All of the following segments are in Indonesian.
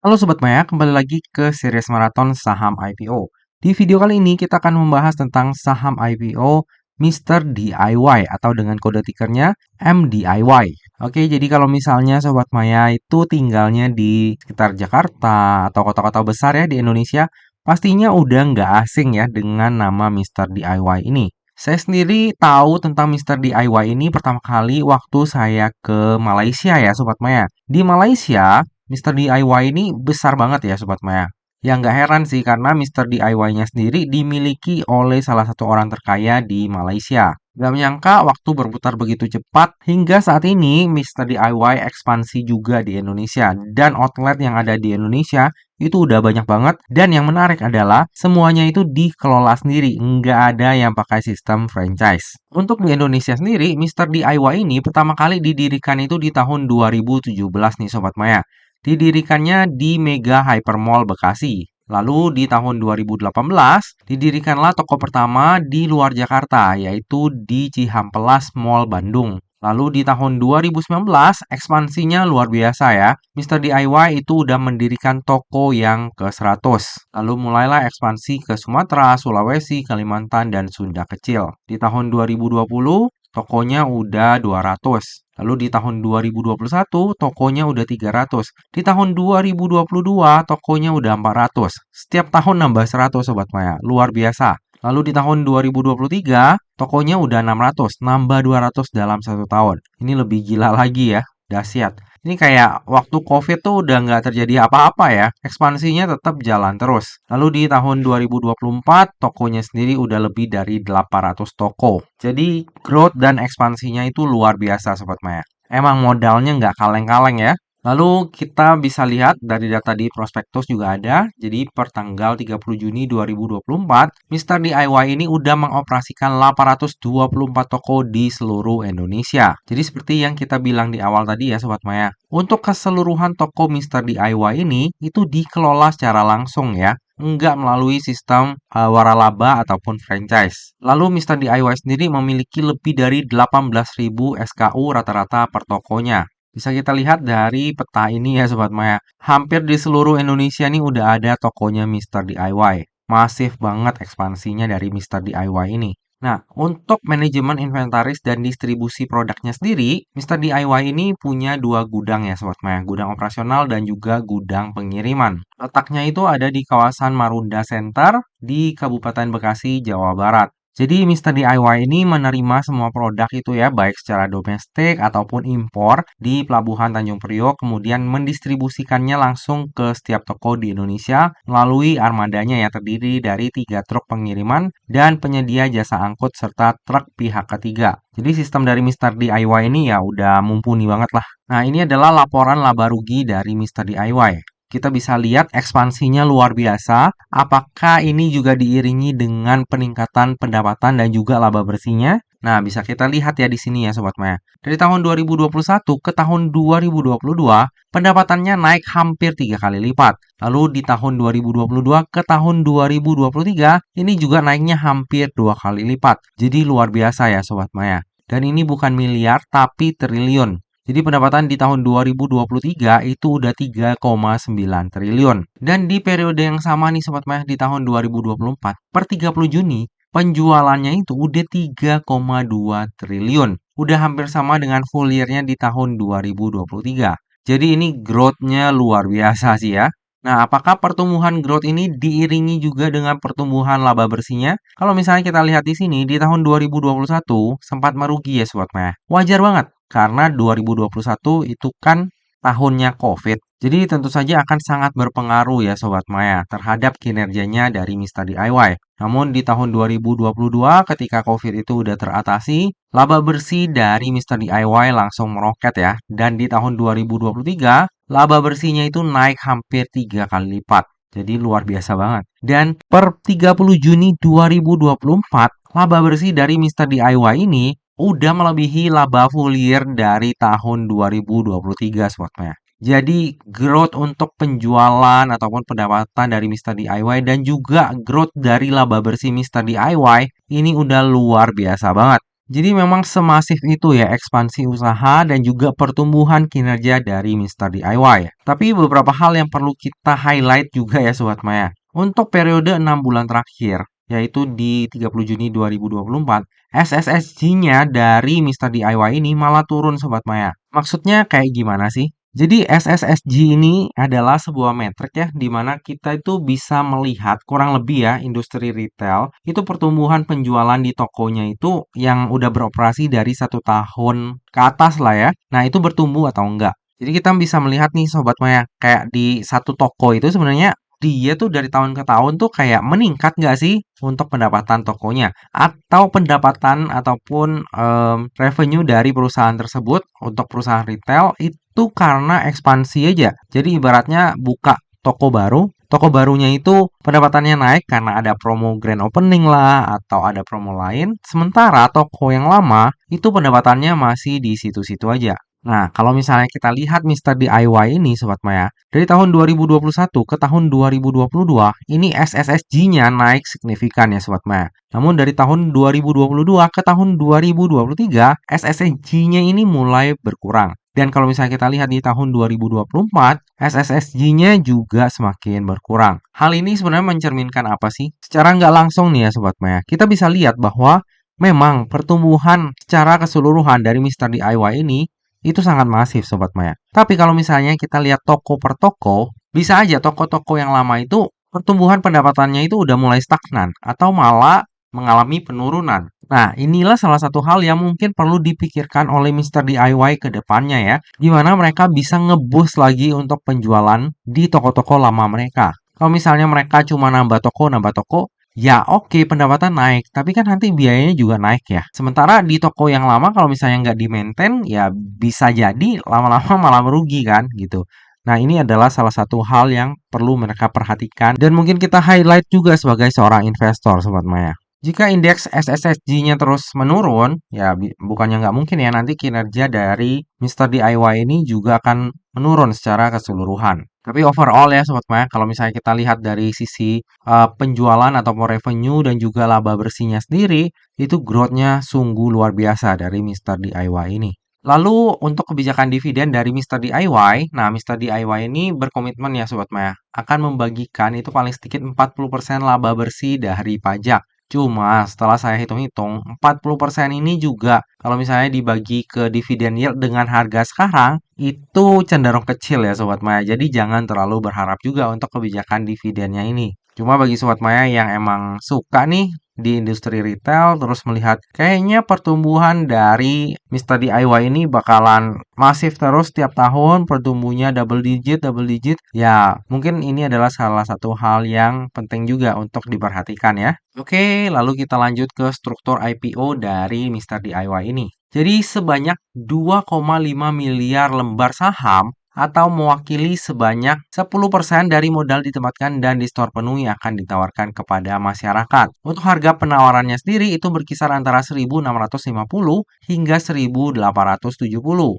Halo Sobat Maya, kembali lagi ke series maraton saham IPO. Di video kali ini kita akan membahas tentang saham IPO Mr. DIY atau dengan kode tikernya MDIY. Oke, jadi kalau misalnya Sobat Maya itu tinggalnya di sekitar Jakarta atau kota-kota besar ya di Indonesia, pastinya udah nggak asing ya dengan nama Mr. DIY ini. Saya sendiri tahu tentang Mr. DIY ini pertama kali waktu saya ke Malaysia ya Sobat Maya. Di Malaysia, Mr. DIY ini besar banget ya Sobat Maya. Ya nggak heran sih karena Mr. DIY-nya sendiri dimiliki oleh salah satu orang terkaya di Malaysia. Gak menyangka waktu berputar begitu cepat hingga saat ini Mr. DIY ekspansi juga di Indonesia. Dan outlet yang ada di Indonesia itu udah banyak banget. Dan yang menarik adalah semuanya itu dikelola sendiri. Nggak ada yang pakai sistem franchise. Untuk di Indonesia sendiri, Mr. DIY ini pertama kali didirikan itu di tahun 2017 nih Sobat Maya. Didirikannya di Mega Hypermall Bekasi. Lalu di tahun 2018 didirikanlah toko pertama di luar Jakarta, yaitu di Cihampelas Mall Bandung. Lalu di tahun 2019 ekspansinya luar biasa ya. Mr. DIY itu udah mendirikan toko yang ke-100. Lalu mulailah ekspansi ke Sumatera, Sulawesi, Kalimantan, dan Sunda Kecil. Di tahun 2020 tokonya udah 200. Lalu di tahun 2021 tokonya udah 300. Di tahun 2022 tokonya udah 400. Setiap tahun nambah 100 Sobat Maya. Luar biasa. Lalu di tahun 2023 tokonya udah 600. Nambah 200 dalam satu tahun. Ini lebih gila lagi ya. Dahsyat. Ini kayak waktu COVID tuh udah nggak terjadi apa-apa ya. Ekspansinya tetap jalan terus. Lalu di tahun 2024, tokonya sendiri udah lebih dari 800 toko. Jadi growth dan ekspansinya itu luar biasa Sobat Maya. Emang modalnya nggak kaleng-kaleng ya. Lalu kita bisa lihat dari data di prospektus juga ada. Jadi per tanggal 30 Juni 2024, Mr. DIY ini udah mengoperasikan 824 toko di seluruh Indonesia. Jadi seperti yang kita bilang di awal tadi ya Sobat Maya. Untuk keseluruhan toko Mr. DIY ini itu dikelola secara langsung ya. Enggak melalui sistem waralaba ataupun franchise. Lalu Mr. DIY sendiri memiliki lebih dari 18.000 SKU rata-rata per tokonya. Bisa kita lihat dari peta ini ya Sobat Maya. Hampir di seluruh Indonesia nih udah ada tokonya Mr. DIY. Masif banget ekspansinya dari Mr. DIY ini. Nah, untuk manajemen inventaris dan distribusi produknya sendiri, Mr. DIY ini punya dua gudang ya Sobat Maya. Gudang operasional dan juga gudang pengiriman. Letaknya itu ada di kawasan Marunda Center di Kabupaten Bekasi, Jawa Barat. Jadi Mr. DIY ini menerima semua produk itu ya, baik secara domestik ataupun impor di Pelabuhan Tanjung Priok, kemudian mendistribusikannya langsung ke setiap toko di Indonesia melalui armadanya yang terdiri dari 3 truk pengiriman dan penyedia jasa angkut serta truk pihak ketiga. Jadi sistem dari Mr. DIY ini ya udah mumpuni banget lah. Nah ini adalah laporan laba rugi dari Mr. DIY. Kita bisa lihat ekspansinya luar biasa. Apakah ini juga diiringi dengan peningkatan pendapatan dan juga laba bersihnya? Nah, bisa kita lihat ya di sini ya Sobat Maya. Dari tahun 2021 ke tahun 2022, pendapatannya naik hampir 3 kali lipat. Lalu di tahun 2022 ke tahun 2023, ini juga naiknya hampir 2 kali lipat. Jadi luar biasa ya Sobat Maya. Dan ini bukan miliar tapi triliun. Jadi pendapatan di tahun 2023 itu udah 3,9 triliun. Dan di periode yang sama nih Sobat Maya di tahun 2024 per 30 Juni penjualannya itu udah 3,2 triliun. Udah hampir sama dengan full year-nya di tahun 2023. Jadi ini growth-nya luar biasa sih ya. Nah, apakah pertumbuhan growth ini diiringi juga dengan pertumbuhan laba bersihnya? Kalau misalnya kita lihat di sini, di tahun 2021 sempat merugi ya Sobat Maya. Wajar banget, karena 2021 itu kan tahunnya COVID. Jadi tentu saja akan sangat berpengaruh ya Sobat Maya terhadap kinerjanya dari Mr. DIY. Namun di tahun 2022 ketika COVID itu udah teratasi, laba bersih dari Mr. DIY langsung meroket ya. Dan di tahun 2023, laba bersihnya itu naik hampir 3 kali lipat. Jadi luar biasa banget. Dan per 30 Juni 2024, laba bersih dari Mr. DIY ini udah melebihi laba full year dari tahun 2023 Sobat Maya. Jadi growth untuk penjualan ataupun pendapatan dari Mr. DIY dan juga growth dari laba bersih Mr. DIY ini udah luar biasa banget. Jadi memang semasif itu ya ekspansi usaha dan juga pertumbuhan kinerja dari Mister DIY. Tapi beberapa hal yang perlu kita highlight juga ya Sobat Maya. Untuk periode 6 bulan terakhir, yaitu di 30 Juni 2024, SSSG-nya dari Mister DIY ini malah turun Sobat Maya. Maksudnya kayak gimana sih? Jadi SSSG ini adalah sebuah metrik ya, di mana kita itu bisa melihat kurang lebih ya industri retail itu pertumbuhan penjualan di tokonya itu yang udah beroperasi dari 1 tahun ke atas lah ya. Nah itu bertumbuh atau enggak. Jadi kita bisa melihat nih Sobat Maya, kayak di satu toko itu sebenarnya dia tuh dari tahun ke tahun tuh kayak meningkat nggak sih untuk pendapatan tokonya atau pendapatan ataupun revenue dari perusahaan tersebut untuk perusahaan retail itu karena ekspansi aja. Jadi ibaratnya buka toko barunya itu pendapatannya naik karena ada promo grand opening lah atau ada promo lain. Sementara toko yang lama itu pendapatannya masih di situ-situ aja. Nah, kalau misalnya kita lihat Mister DIY ini Sobat Maya, dari tahun 2021 ke tahun 2022, ini SSSG-nya naik signifikan ya Sobat Maya. Namun dari tahun 2022 ke tahun 2023, SSSG-nya ini mulai berkurang. Dan kalau misalnya kita lihat di tahun 2024, SSSG-nya juga semakin berkurang. Hal ini sebenarnya mencerminkan apa sih? Secara nggak langsung nih ya Sobat Maya, kita bisa lihat bahwa memang pertumbuhan secara keseluruhan dari Mister DIY ini itu sangat masif Sobat Maya. Tapi kalau misalnya kita lihat toko per toko, bisa aja toko-toko yang lama itu pertumbuhan pendapatannya itu udah mulai stagnan atau malah mengalami penurunan. Nah, inilah salah satu hal yang mungkin perlu dipikirkan oleh Mister DIY ke depannya ya, di mana mereka bisa ngeboost lagi untuk penjualan di toko-toko lama mereka. Kalau misalnya mereka cuma nambah toko, ya oke pendapatan naik, tapi kan nanti biayanya juga naik ya. Sementara di toko yang lama kalau misalnya nggak di-maintain, ya bisa jadi lama-lama malah merugi kan gitu. Nah ini adalah salah satu hal yang perlu mereka perhatikan dan mungkin kita highlight juga sebagai seorang investor Sobat Maya. Jika indeks SSSG-nya terus menurun, ya bukannya nggak mungkin ya nanti kinerja dari Mister DIY ini juga akan menurun secara keseluruhan. Tapi overall ya Sobat Maya, kalau misalnya kita lihat dari sisi penjualan ataupun revenue dan juga laba bersihnya sendiri, itu growth-nya sungguh luar biasa dari Mister DIY ini. Lalu untuk kebijakan dividen dari Mister DIY, nah Mister DIY ini berkomitmen ya Sobat Maya, akan membagikan itu paling sedikit 40% laba bersih dari pajak. Cuma setelah saya hitung-hitung, 40% ini juga kalau misalnya dibagi ke dividen yield dengan harga sekarang, itu cenderung kecil ya Sobat Maya. Jadi jangan terlalu berharap juga untuk kebijakan dividennya ini. Cuma bagi Sobat Maya yang emang suka nih di industri retail, terus melihat kayaknya pertumbuhan dari Mister DIY ini bakalan masif terus tiap tahun, pertumbuhnya double digit, ya mungkin ini adalah salah satu hal yang penting juga untuk diperhatikan ya. Oke, lalu kita lanjut ke struktur IPO dari Mister DIY ini. Jadi sebanyak 2,5 miliar lembar saham atau mewakili sebanyak 10% dari modal ditempatkan dan di-store penuh yang akan ditawarkan kepada masyarakat. Untuk harga penawarannya sendiri itu berkisar antara 1.650 hingga 1.870.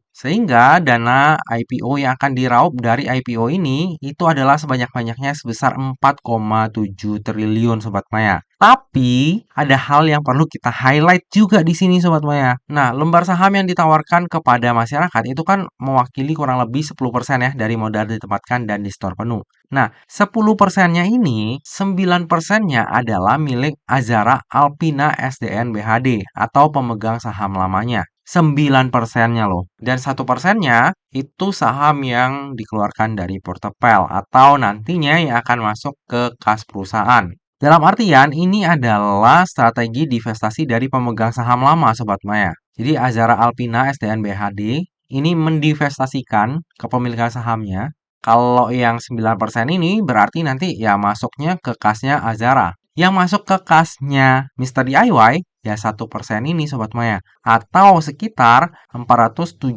Sehingga dana IPO yang akan diraup dari IPO ini itu adalah sebanyak-banyaknya sebesar 4,7 triliun Sobat Maya. Tapi ada hal yang perlu kita highlight juga di sini Sobat Maya. Nah, lembar saham yang ditawarkan kepada masyarakat itu kan mewakili kurang lebih 10% ya dari modal ditempatkan dan di-store penuh. Nah, 10%-nya ini, 9%-nya adalah milik Azara Alpina SDN BHD atau pemegang saham lamanya. 9%-nya loh. Dan 1%-nya itu saham yang dikeluarkan dari portefel atau nantinya yang akan masuk ke kas perusahaan. Dalam artian, ini adalah strategi divestasi dari pemegang saham lama, Sobat Maya. Jadi, Azara Alpina SDN BHD ini mendivestasikan kepemilikan sahamnya. Kalau yang 9% ini berarti nanti ya masuknya ke kasnya Azara. Yang masuk ke kasnya Mister DIY ya 1% ini Sobat Maya. Atau sekitar 471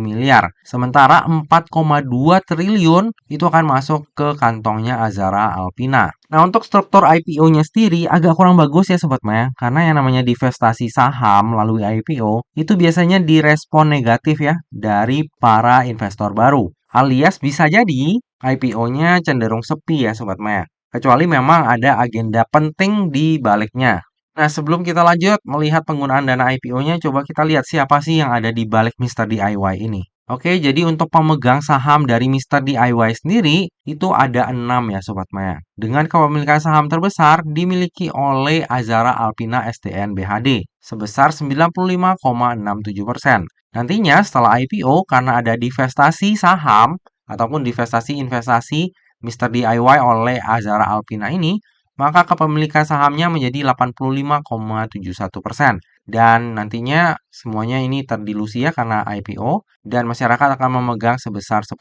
miliar. Sementara 4,2 triliun itu akan masuk ke kantongnya Azara Alpina. Nah, untuk struktur IPO-nya sendiri agak kurang bagus ya Sobat Maya, karena yang namanya divestasi saham melalui IPO itu biasanya direspon negatif ya dari para investor baru. Alias bisa jadi IPO-nya cenderung sepi ya Sobat Maya. Kecuali memang ada agenda penting di baliknya. Nah, sebelum kita lanjut melihat penggunaan dana IPO-nya, coba kita lihat siapa sih yang ada di balik Mister DIY ini. Oke, jadi untuk pemegang saham dari Mister DIY sendiri, itu ada 6 ya Sobat Maya. Dengan kepemilikan saham terbesar dimiliki oleh Azara Alpina SDN BHD sebesar 95,67%. Nantinya setelah IPO, karena ada divestasi saham ataupun divestasi investasi Mister DIY oleh Azara Alpina ini, maka kepemilikan sahamnya menjadi 85,71%. Dan nantinya semuanya ini terdilusi ya karena IPO dan masyarakat akan memegang sebesar 10%.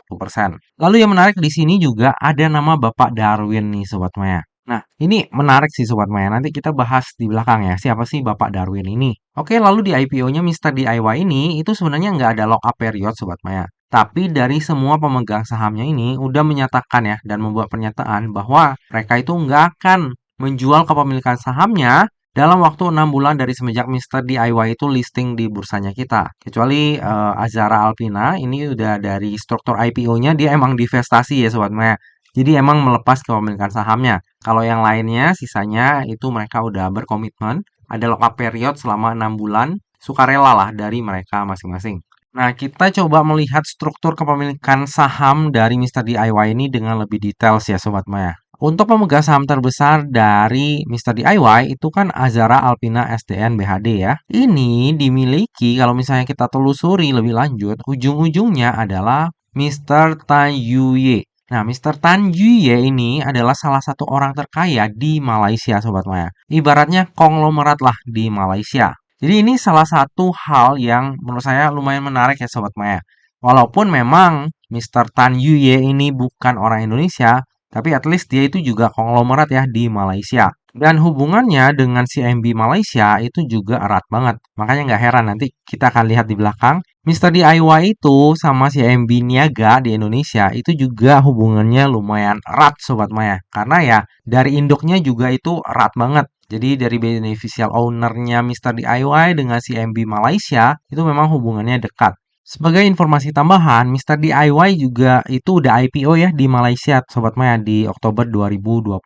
Lalu yang menarik di sini juga ada nama Bapak Darwin nih Sobat Maya. Nah, ini menarik sih Sobat Maya. Nanti kita bahas di belakang ya. Siapa sih Bapak Darwin ini? Oke, lalu di IPO-nya Mister DIY ini itu sebenarnya nggak ada lock up period Sobat Maya. Tapi dari semua pemegang sahamnya ini udah menyatakan ya dan membuat pernyataan bahwa mereka itu nggak akan menjual kepemilikan sahamnya dalam waktu 6 bulan dari semenjak Mister DIY itu listing di bursanya kita. Kecuali Azara Alpina ini udah dari struktur IPO-nya dia emang divestasi ya Sobat Maya. Jadi emang melepas kepemilikan sahamnya. Kalau yang lainnya sisanya itu mereka udah berkomitmen ada lock-up period selama 6 bulan sukarela lah dari mereka masing-masing. Nah, kita coba melihat struktur kepemilikan saham dari Mister DIY ini dengan lebih detail ya Sobat Maya. Untuk pemegang saham terbesar dari Mister DIY itu kan Azara Alpina SDN BHD ya. Ini dimiliki kalau misalnya kita telusuri lebih lanjut, ujung-ujungnya adalah Mister Tan Yuye. Nah, Mister Tan Yuye ini adalah salah satu orang terkaya di Malaysia, Sobat Maya. Ibaratnya konglomerat lah di Malaysia. Jadi ini salah satu hal yang menurut saya lumayan menarik ya Sobat Maya. Walaupun memang Mister Tan Yuye ini bukan orang Indonesia, tapi at least dia itu juga konglomerat ya di Malaysia. Dan hubungannya dengan CMB Malaysia itu juga erat banget. Makanya nggak heran nanti kita akan lihat di belakang. Mister DIY itu sama CMB Niaga di Indonesia itu juga hubungannya lumayan erat Sobat Maya. Karena ya dari induknya juga itu erat banget. Jadi dari beneficial owner-nya Mister DIY dengan CMB Malaysia itu memang hubungannya dekat. Sebagai informasi tambahan, Mister DIY juga itu udah IPO ya di Malaysia, Sobat Maya, di Oktober 2020.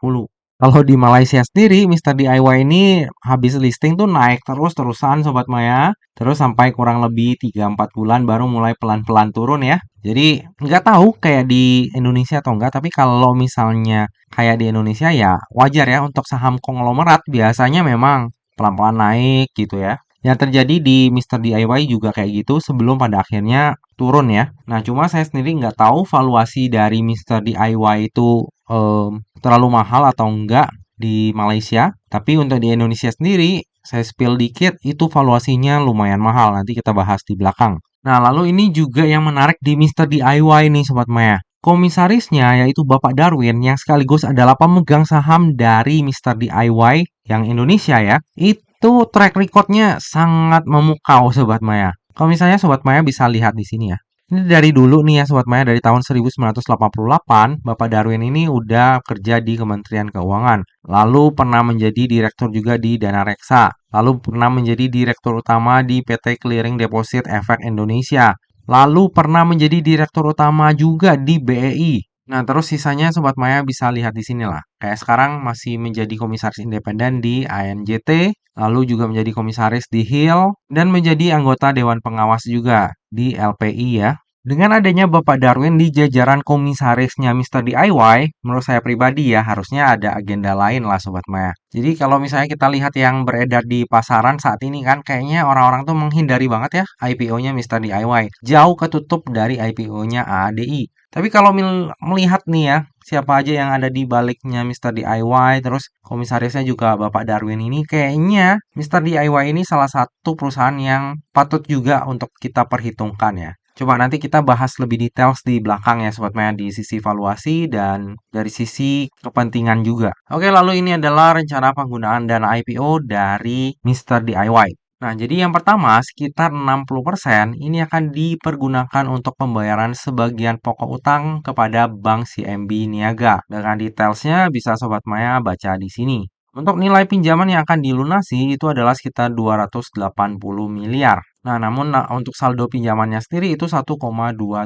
Kalau di Malaysia sendiri, Mister DIY ini habis listing tuh naik terus-terusan Sobat Maya. Terus sampai kurang lebih 3-4 bulan baru mulai pelan-pelan turun ya. Jadi nggak tahu kayak di Indonesia atau enggak, tapi kalau misalnya kayak di Indonesia ya wajar ya untuk saham konglomerat biasanya memang pelan-pelan naik gitu ya. Yang terjadi di Mister DIY juga kayak gitu sebelum pada akhirnya turun ya. Nah, cuma saya sendiri nggak tahu valuasi dari Mister DIY itu terlalu mahal atau enggak di Malaysia. Tapi untuk di Indonesia sendiri, saya spill dikit, itu valuasinya lumayan mahal. Nanti kita bahas di belakang. Nah, lalu ini juga yang menarik di Mister DIY nih, Sobat Maya. Komisarisnya yaitu Bapak Darwin yang sekaligus adalah pemegang saham dari Mister DIY yang Indonesia ya. Itu track recordnya sangat memukau Sobat Maya. Kalau misalnya Sobat Maya bisa lihat di sini ya. Ini dari dulu nih ya Sobat Maya, dari tahun 1988, Bapak Darwin ini udah kerja di Kementerian Keuangan. Lalu pernah menjadi direktur juga di Dana Reksa. Lalu pernah menjadi direktur utama di PT Clearing Deposit Efek Indonesia. Lalu pernah menjadi direktur utama juga di BEI. Nah, terus sisanya Sobat Maya bisa lihat di sini lah. Kayak sekarang masih menjadi komisaris independen di ANJT, lalu juga menjadi komisaris di HIL, dan menjadi anggota Dewan Pengawas juga di LPI ya. Dengan adanya Bapak Darwin di jajaran komisarisnya Mister DIY, menurut saya pribadi ya harusnya ada agenda lain lah Sobat Maya. Jadi kalau misalnya kita lihat yang beredar di pasaran saat ini kan kayaknya orang-orang tuh menghindari banget ya IPO-nya Mister DIY. Jauh ketutup dari IPO-nya AADI. Tapi kalau melihat nih ya, siapa aja yang ada di baliknya Mister DIY, terus komisarisnya juga Bapak Darwin ini, kayaknya Mister DIY ini salah satu perusahaan yang patut juga untuk kita perhitungkan ya. Coba nanti kita bahas lebih detail di belakang ya Sobat Maya di sisi valuasi dan dari sisi kepentingan juga. Oke, lalu ini adalah rencana penggunaan dana IPO dari Mister DIY. Nah, jadi yang pertama sekitar 60% ini akan dipergunakan untuk pembayaran sebagian pokok utang kepada Bank CMB Niaga. Dengan detailsnya bisa Sobat Maya baca di sini. Untuk nilai pinjaman yang akan dilunasi itu adalah sekitar 280 miliar. Nah, namun untuk saldo pinjamannya sendiri itu 1,2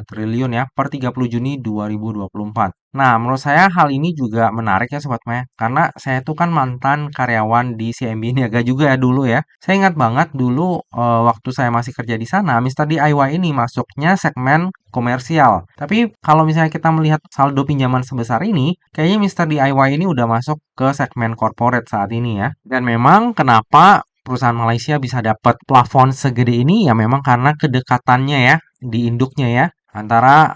triliun ya per 30 Juni 2024. Nah, menurut saya hal ini juga menarik ya Sobat Maya, karena saya itu kan mantan karyawan di CMB Niaga juga ya dulu ya. Saya ingat banget dulu waktu saya masih kerja di sana, Mister DIY ini masuknya segmen komersial. Tapi kalau misalnya kita melihat saldo pinjaman sebesar ini, kayaknya Mister DIY ini udah masuk ke segmen corporate saat ini ya. Dan memang kenapa perusahaan Malaysia bisa dapat plafon segede ini ya memang karena kedekatannya ya di induknya ya antara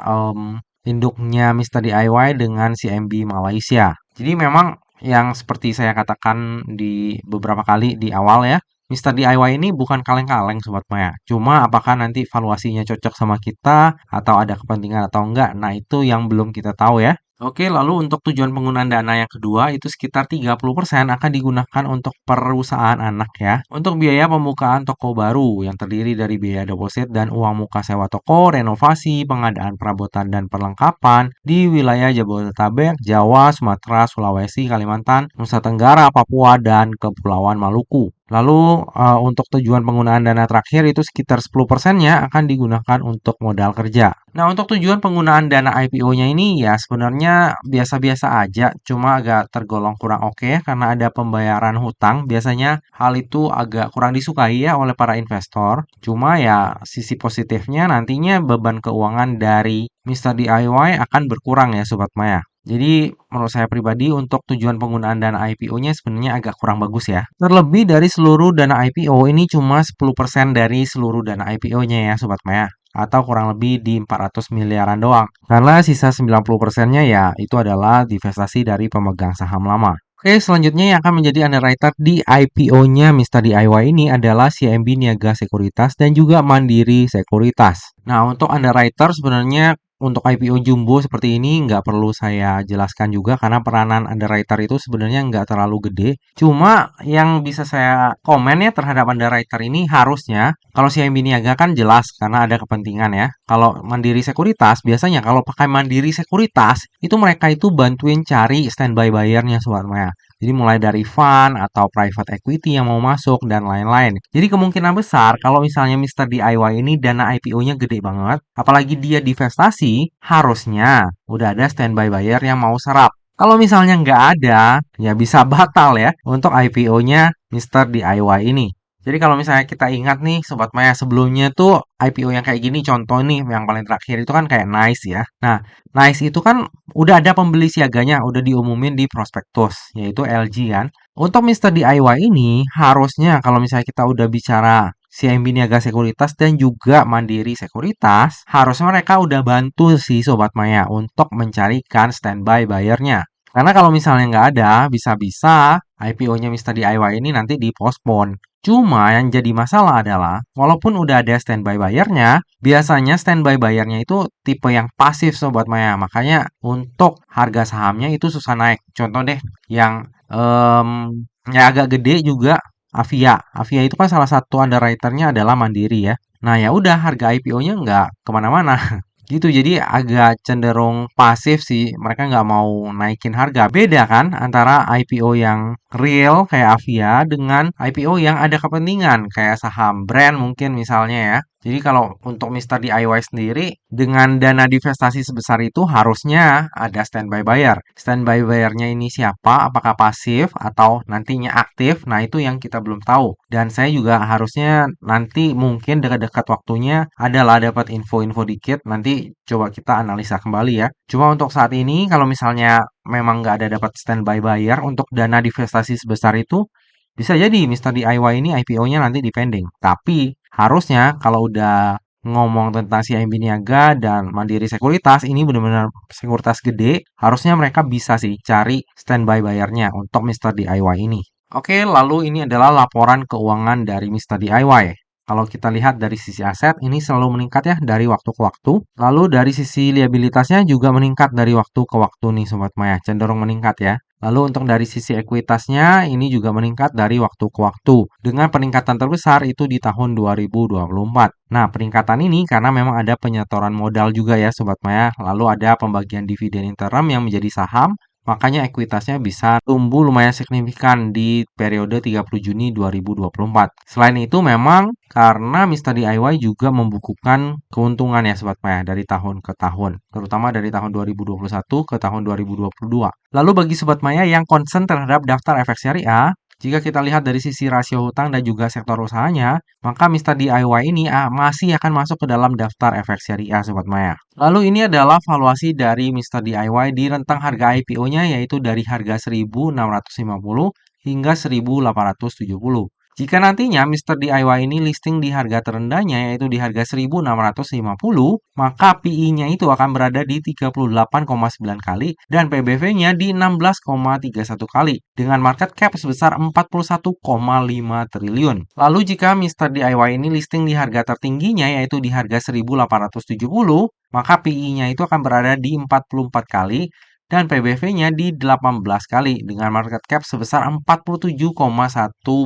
induknya Mister DIY dengan CMB Malaysia. Jadi memang yang seperti saya katakan di beberapa kali di awal ya, Mister DIY ini bukan kaleng-kaleng Sobat Maya. Cuma apakah nanti valuasinya cocok sama kita atau ada kepentingan atau enggak, nah itu yang belum kita tahu ya. Oke, lalu untuk tujuan penggunaan dana yang kedua itu sekitar 30% akan digunakan untuk perusahaan anak ya. Untuk biaya pembukaan toko baru yang terdiri dari biaya deposit dan uang muka sewa toko, renovasi, pengadaan perabotan dan perlengkapan di wilayah Jabodetabek, Jawa, Sumatera, Sulawesi, Kalimantan, Nusa Tenggara, Papua, dan Kepulauan Maluku. Lalu untuk tujuan penggunaan dana terakhir itu sekitar 10%-nya akan digunakan untuk modal kerja. Nah, untuk tujuan penggunaan dana IPO-nya ini ya sebenarnya biasa-biasa aja, cuma agak tergolong kurang oke ya, karena ada pembayaran hutang. Biasanya hal itu agak kurang disukai ya oleh para investor. Cuma ya sisi positifnya nantinya beban keuangan dari Mister DIY akan berkurang ya Sobat Maya. Jadi menurut saya pribadi untuk tujuan penggunaan dana IPO-nya sebenarnya agak kurang bagus ya. Terlebih dari seluruh dana IPO ini cuma 10% dari seluruh dana IPO-nya ya Sobat Maya. Atau kurang lebih di 400 miliaran doang. Karena sisa 90%-nya ya itu adalah divestasi dari pemegang saham lama. Oke, selanjutnya yang akan menjadi underwriter di IPO-nya Mister DIY ini adalah CMB Niaga Sekuritas dan juga Mandiri Sekuritas. Nah, untuk underwriter sebenarnya untuk IPO jumbo seperti ini nggak perlu saya jelaskan juga karena peranan underwriter itu sebenarnya nggak terlalu gede. Cuma yang bisa saya komen ya terhadap underwriter ini harusnya kalau CMB Niaga kan jelas karena ada kepentingan ya. Kalau Mandiri Sekuritas biasanya kalau pakai Mandiri Sekuritas itu mereka itu bantuin cari standby buyernya Sobat Maya. Jadi mulai dari fund atau private equity yang mau masuk dan lain-lain. Jadi kemungkinan besar kalau misalnya Mister DIY ini dana IPO-nya gede banget, apalagi dia divestasi, harusnya udah ada standby buyer yang mau serap. Kalau misalnya nggak ada, ya bisa batal ya untuk IPO-nya Mister DIY ini. Jadi kalau misalnya kita ingat nih Sobat Maya sebelumnya tuh IPO yang kayak gini contoh nih yang paling terakhir itu kan kayak Nice ya. Nah, Nice itu kan udah ada pembeli siaganya, udah diumumin di prospektus, yaitu LG kan. Untuk Mister DIY ini harusnya kalau misalnya kita udah bicara CMB Niaga Sekuritas dan juga Mandiri Sekuritas, harusnya mereka udah bantu sih Sobat Maya untuk mencarikan standby buyernya. Karena kalau misalnya nggak ada, bisa-bisa IPO-nya Mister DIY ini nanti dipospon. Cuma yang jadi masalah adalah, walaupun udah ada standby buyernya, biasanya standby buyernya itu tipe yang pasif Sobat Maya. Makanya untuk harga sahamnya itu susah naik. Contoh deh, yang agak gede juga Avia. Avia itu kan salah satu underwriter-nya adalah Mandiri ya. Nah ya udah harga IPO-nya nggak kemana-mana. Gitu, jadi agak cenderung pasif sih. Mereka nggak mau naikin harga. Beda kan antara IPO yang real kayak Avia dengan IPO yang ada kepentingan kayak saham brand mungkin misalnya ya. Jadi kalau untuk Mister DIY sendiri dengan dana divestasi sebesar itu harusnya ada standby buyer. Standby buyernya ini siapa? Apakah pasif atau nantinya aktif? Nah itu yang kita belum tahu. Dan saya juga harusnya nanti mungkin dekat-dekat waktunya adalah dapat info-info dikit. Nanti coba kita analisa kembali ya. Cuma untuk saat ini kalau misalnya memang nggak ada dapat standby buyer untuk dana divestasi sebesar itu, bisa jadi Mister DIY ini IPO-nya nanti dipending. Tapi harusnya kalau udah ngomong tentang si CIMB Niaga dan Mandiri Sekuritas, ini benar-benar sekuritas gede, harusnya mereka bisa sih cari standby bayarnya untuk Mister DIY ini. Oke, lalu ini adalah laporan keuangan dari Mister DIY. Kalau kita lihat dari sisi aset, ini selalu meningkat ya dari waktu ke waktu. Lalu dari sisi liabilitasnya juga meningkat dari waktu ke waktu nih Sobat Maya, cenderung meningkat ya. Lalu untuk dari sisi ekuitasnya ini juga meningkat dari waktu ke waktu. Dengan peningkatan terbesar itu di tahun 2024. Nah, peningkatan ini karena memang ada penyetoran modal juga ya Sobat Maya. Lalu ada pembagian dividen interim yang menjadi saham Makanya ekuitasnya bisa tumbuh lumayan signifikan di periode 30 Juni 2024. Selain itu memang karena Mister DIY juga membukukan keuntungan ya Sobat Maya dari tahun ke tahun, terutama dari tahun 2021 ke tahun 2022. Lalu bagi Sobat Maya yang concern terhadap daftar efek syariah, jika kita lihat dari sisi rasio hutang dan juga sektor usahanya, maka Mister DIY ini masih akan masuk ke dalam daftar efek syariah Sobat Maya. Lalu ini adalah valuasi dari Mister DIY di rentang harga IPO-nya yaitu dari harga 1.650 hingga 1.870. Jika nantinya Mister DIY ini listing di harga terendahnya yaitu di harga 1.650, maka PI-nya itu akan berada di 38,9 kali dan PBV-nya di 16,31 kali dengan market cap sebesar 41,5 triliun. Lalu jika Mister DIY ini listing di harga tertingginya yaitu di harga 1.870, maka PI-nya itu akan berada di 44 kali dan PBV-nya di 18 kali dengan market cap sebesar 47,1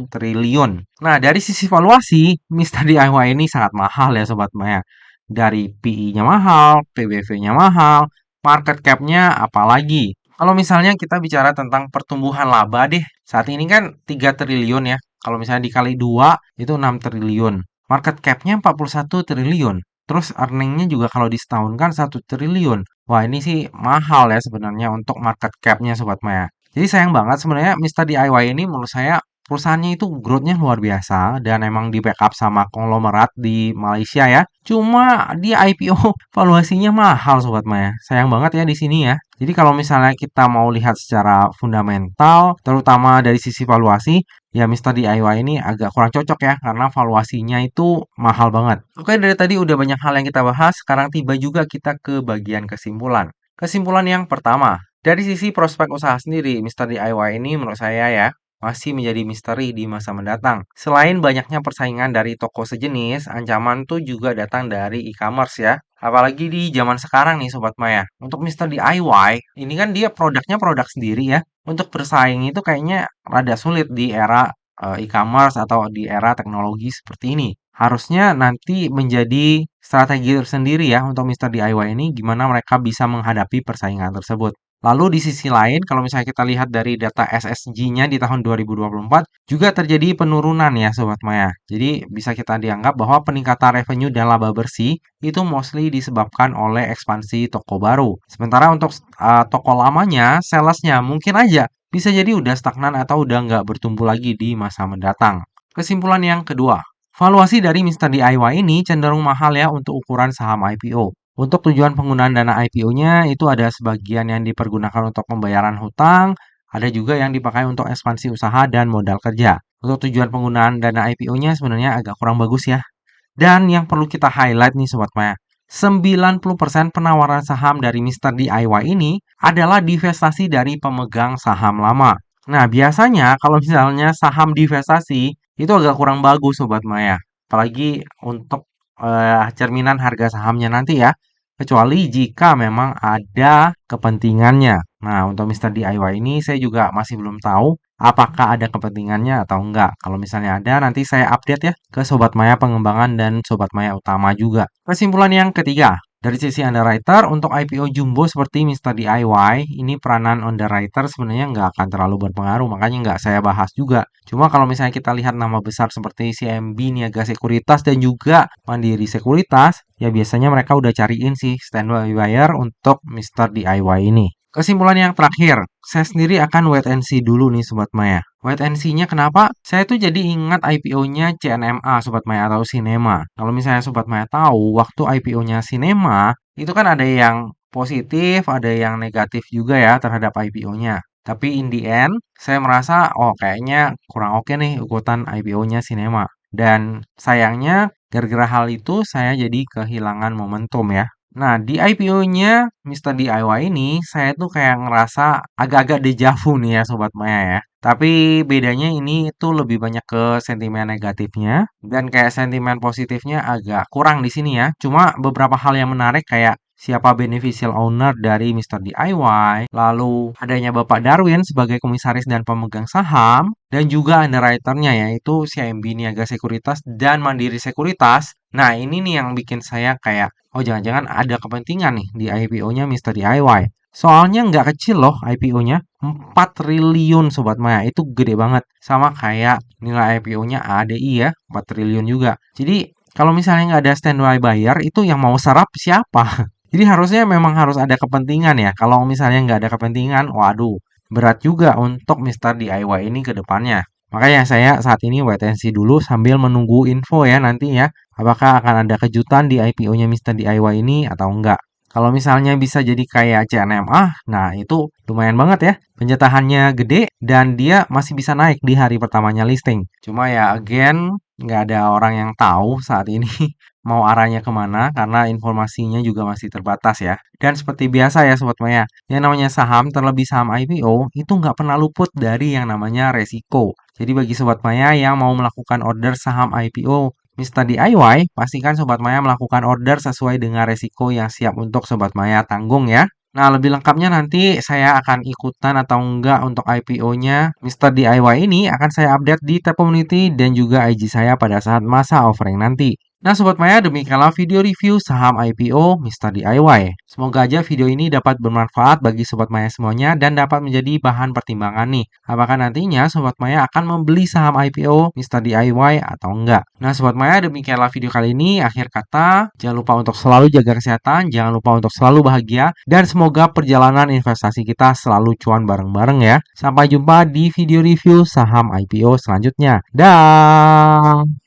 triliun. Nah, dari sisi valuasi, Mister DIY ini sangat mahal ya Sobat Maya. Dari PI-nya mahal, PBV-nya mahal, market cap-nya apalagi. Kalau misalnya kita bicara tentang pertumbuhan laba deh, saat ini kan 3 triliun ya. Kalau misalnya dikali 2, itu 6 triliun. Market cap-nya 41 triliun. Terus earning-nya juga kalau disetahunkan 1 triliun. Wah, ini sih mahal ya sebenarnya untuk market cap-nya Sobat Maya. Jadi sayang banget sebenarnya Mister DIY ini menurut saya perusahaannya itu growth-nya luar biasa dan emang di backup sama konglomerat di Malaysia ya. Cuma di IPO valuasinya mahal Sobat Maya. Sayang banget ya di sini ya. Jadi kalau misalnya kita mau lihat secara fundamental, terutama dari sisi valuasi, ya Mister DIY ini agak kurang cocok ya karena valuasinya itu mahal banget. Oke, dari tadi udah banyak hal yang kita bahas, sekarang tiba juga kita ke bagian kesimpulan. Kesimpulan yang pertama, dari sisi prospek usaha sendiri, Mister DIY ini menurut saya ya masih menjadi misteri di masa mendatang. Selain banyaknya persaingan dari toko sejenis, ancaman tuh juga datang dari e-commerce ya. Apalagi di zaman sekarang nih Sobat Maya. Untuk Mister DIY, ini kan dia produknya produk sendiri ya. Untuk bersaing itu kayaknya rada sulit di era e-commerce atau di era teknologi seperti ini. Harusnya nanti menjadi strategi tersendiri ya untuk Mister DIY ini gimana mereka bisa menghadapi persaingan tersebut. Lalu di sisi lain, kalau misalnya kita lihat dari data SSG-nya di tahun 2024, juga terjadi penurunan ya Sobat Maya. Jadi bisa kita dianggap bahwa peningkatan revenue dan laba bersih itu mostly disebabkan oleh ekspansi toko baru. Sementara untuk toko lamanya, salesnya mungkin aja bisa jadi udah stagnan atau udah nggak bertumbuh lagi di masa mendatang. Kesimpulan yang kedua, valuasi dari Mister DIY ini cenderung mahal ya untuk ukuran saham IPO. Untuk tujuan penggunaan dana IPO-nya itu ada sebagian yang dipergunakan untuk pembayaran hutang, ada juga yang dipakai untuk ekspansi usaha dan modal kerja. Untuk tujuan penggunaan dana IPO-nya sebenarnya agak kurang bagus ya. Dan yang perlu kita highlight nih Sobat Maya, 90% penawaran saham dari Mister DIY ini adalah divestasi dari pemegang saham lama. Nah, biasanya kalau misalnya saham divestasi itu agak kurang bagus Sobat Maya. Apalagi untuk cerminan harga sahamnya nanti ya. Kecuali jika memang ada kepentingannya. Nah, untuk Mister DIY ini saya juga masih belum tahu apakah ada kepentingannya atau enggak. Kalau misalnya ada, nanti saya update ya ke Sobat Maya Pengembangan dan Sobat Maya Utama juga. Kesimpulan yang ketiga, dari sisi underwriter, untuk IPO jumbo seperti Mister DIY, ini peranan underwriter sebenarnya nggak akan terlalu berpengaruh, makanya nggak saya bahas juga. Cuma kalau misalnya kita lihat nama besar seperti CMB, Niaga Sekuritas, dan juga Mandiri Sekuritas, ya biasanya mereka udah cariin sih standby buyer untuk Mister DIY ini. Kesimpulan yang terakhir, saya sendiri akan wait and see dulu nih Sobat Maya. Wait and see-nya kenapa? Saya tuh jadi ingat IPO-nya CNMA Sobat Maya atau Sinema. Kalau misalnya Sobat Maya tahu, waktu IPO-nya Sinema, itu kan ada yang positif, ada yang negatif juga ya terhadap IPO-nya. Tapi in the end, saya merasa, oh kayaknya kurang oke nih ikutan IPO-nya Sinema. Dan sayangnya, gara-gara hal itu saya jadi kehilangan momentum ya. Nah, di IPO-nya Mister DIY ini, saya tuh kayak ngerasa agak-agak dejavu nih ya Sobat Maya ya. Tapi bedanya ini tuh lebih banyak ke sentimen negatifnya dan kayak sentimen positifnya agak kurang di sini ya. Cuma beberapa hal yang menarik kayak siapa beneficial owner dari Mister DIY, lalu adanya Bapak Darwin sebagai komisaris dan pemegang saham, dan juga underwriter-nya yaitu CIMB Niaga Sekuritas dan Mandiri Sekuritas. Nah, ini nih yang bikin saya kayak, oh jangan-jangan ada kepentingan nih di IPO-nya Mister DIY. Soalnya nggak kecil loh IPO-nya, 4 triliun Sobat Maya, itu gede banget. Sama kayak nilai IPO-nya ADI ya, 4 triliun juga. Jadi kalau misalnya nggak ada standby buyer, itu yang mau serap siapa? Jadi harusnya memang harus ada kepentingan ya. Kalau misalnya nggak ada kepentingan, waduh, berat juga untuk Mister DIY ini ke depannya. Makanya saya saat ini wait and see dulu sambil menunggu info ya nanti ya. Apakah akan ada kejutan di IPO-nya Mister DIY ini atau enggak. Kalau misalnya bisa jadi kayak CNMA, nah itu lumayan banget ya. Penjatahannya gede dan dia masih bisa naik di hari pertamanya listing. Cuma ya again, nggak ada orang yang tahu saat ini mau arahnya kemana karena informasinya juga masih terbatas ya. Dan seperti biasa ya Sobat Maya, yang namanya saham, terlebih saham IPO, itu nggak pernah luput dari yang namanya resiko. Jadi bagi Sobat Maya yang mau melakukan order saham IPO Mister DIY, pastikan Sobat Maya melakukan order sesuai dengan resiko yang siap untuk Sobat Maya tanggung ya. Nah, lebih lengkapnya nanti saya akan ikutan atau enggak untuk IPO-nya Mister DIY ini akan saya update di tab community dan juga IG saya pada saat masa offering nanti. Nah, Sobat Maya, demikianlah video review saham IPO Mister DIY. Semoga aja video ini dapat bermanfaat bagi Sobat Maya semuanya dan dapat menjadi bahan pertimbangan nih. Apakah nantinya Sobat Maya akan membeli saham IPO Mister DIY atau enggak? Nah, Sobat Maya, demikianlah video kali ini. Akhir kata, jangan lupa untuk selalu jaga kesehatan, jangan lupa untuk selalu bahagia, dan semoga perjalanan investasi kita selalu cuan bareng-bareng ya. Sampai jumpa di video review saham IPO selanjutnya. Dah.